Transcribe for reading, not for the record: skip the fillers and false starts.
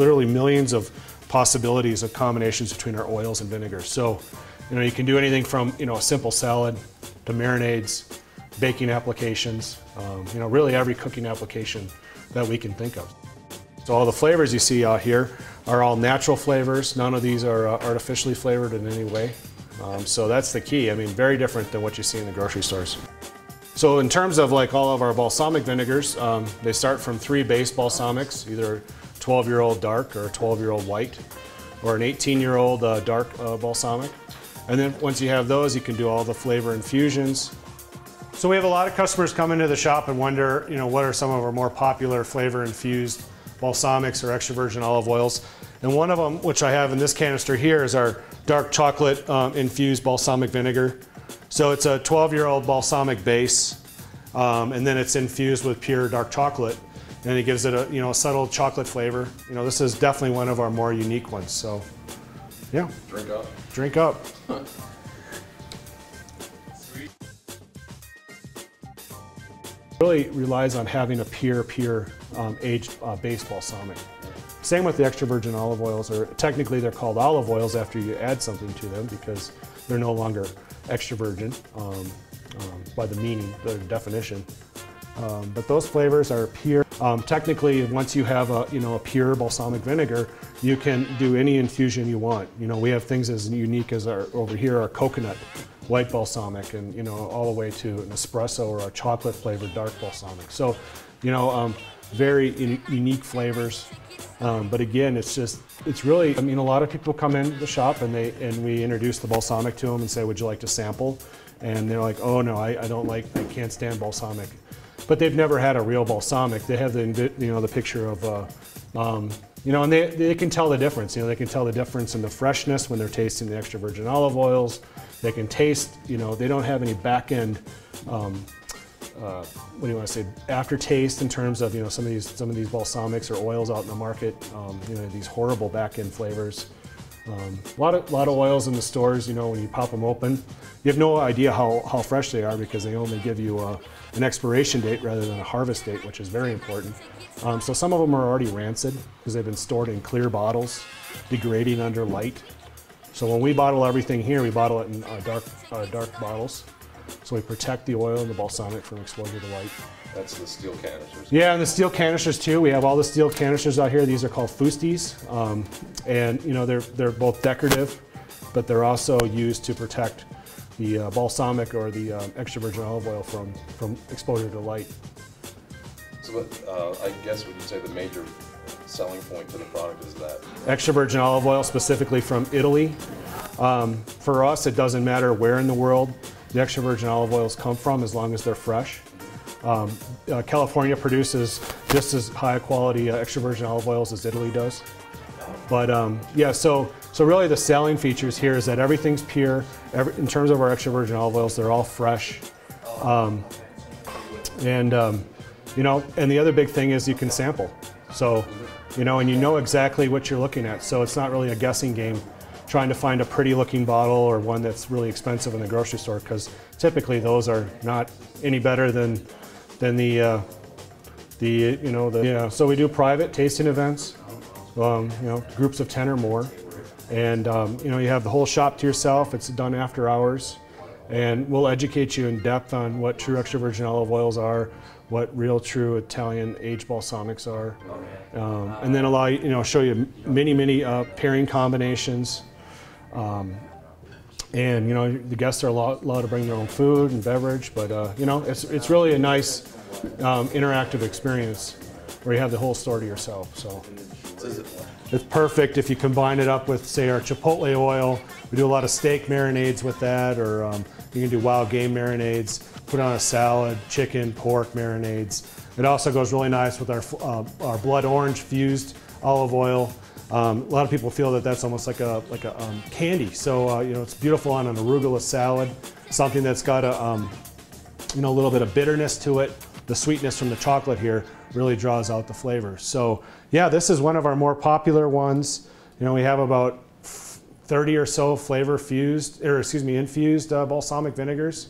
literally millions of possibilities of combinations between our oils and vinegars. So, you can do anything from, a simple salad to marinades, baking applications, really every cooking application that we can think of. So all the flavors you see out here are all natural flavors. None of these are artificially flavored in any way. So that's the key. Very different than what you see in the grocery stores. So in terms of like all of our balsamic vinegars, they start from 3 base balsamics, either 12-year-old dark or 12-year-old white, or an 18-year-old dark balsamic. And then once you have those, you can do all the flavor infusions. So we have a lot of customers come into the shop and wonder, what are some of our more popular flavor infused balsamics or extra virgin olive oils. And one of them, which I have in this canister here, is our dark chocolate infused balsamic vinegar. So it's a 12-year-old balsamic base, and then it's infused with pure dark chocolate, and it gives it a subtle chocolate flavor. This is definitely one of our more unique ones. So, yeah. Drink up. Drink up. Really relies on having a pure aged base balsamic. Same with the extra virgin olive oils, or technically they're called olive oils after you add something to them because they're no longer extra virgin by the meaning, the definition. But those flavors are pure. Technically, once you have a pure balsamic vinegar, you can do any infusion you want. We have things as unique as over here our coconut white balsamic, and all the way to an espresso or a chocolate flavored dark balsamic. So, very unique flavors. But again, it's really, a lot of people come in the shop and we introduce the balsamic to them and say, would you like to sample? And they're like, oh no, I can't stand balsamic. But they've never had a real balsamic. They have the picture of, and they can tell the difference. They can tell the difference in the freshness when they're tasting the extra virgin olive oils. They can taste, they don't have any back end, what do you want to say, aftertaste in terms of some of these balsamics or oils out in the market. These horrible back end flavors. A lot of oils in the stores. When you pop them open, you have no idea how fresh they are because they only give you an expiration date rather than a harvest date, which is very important. So some of them are already rancid because they've been stored in clear bottles, degrading under light. So when we bottle everything here, we bottle it in dark bottles. So we protect the oil and the balsamic from exposure to light. That's the steel canisters. Yeah, and the steel canisters too. We have all the steel canisters out here. These are called fusties, and they're both decorative, but they're also used to protect the balsamic or the extra virgin olive oil from exposure to light. So, I guess would you say the major selling point to the product is that extra virgin olive oil, specifically from Italy. For us, it doesn't matter where in the world the extra virgin olive oils come from, as long as they're fresh. California produces just as high quality extra virgin olive oils as Italy does. But yeah, so really the selling features here is that everything's pure. In terms of our extra virgin olive oils, they're all fresh. And the other big thing is you can sample. So, and exactly what you're looking at. So it's not really a guessing game trying to find a pretty looking bottle or one that's really expensive in the grocery store, because typically those are not any better than the so we do private tasting events, groups of 10 or more, and you have the whole shop to yourself. It's done after hours, and we'll educate you in depth on what true extra virgin olive oils are, what real true Italian aged balsamics are, and then show you many pairing combinations. And the guests are allowed to bring their own food and beverage, but it's really a nice interactive experience where you have the whole store to yourself. So it's perfect if you combine it up with, say, our chipotle oil. We do a lot of steak marinades with that, or you can do wild game marinades, put on a salad, chicken, pork marinades. It also goes really nice with our blood orange fused olive oil. A lot of people feel that that's almost like a candy. So it's beautiful on an arugula salad, something that's got a little bit of bitterness to it. The sweetness from the chocolate here really draws out the flavor. So yeah, this is one of our more popular ones. We have about 30 or so infused balsamic vinegars.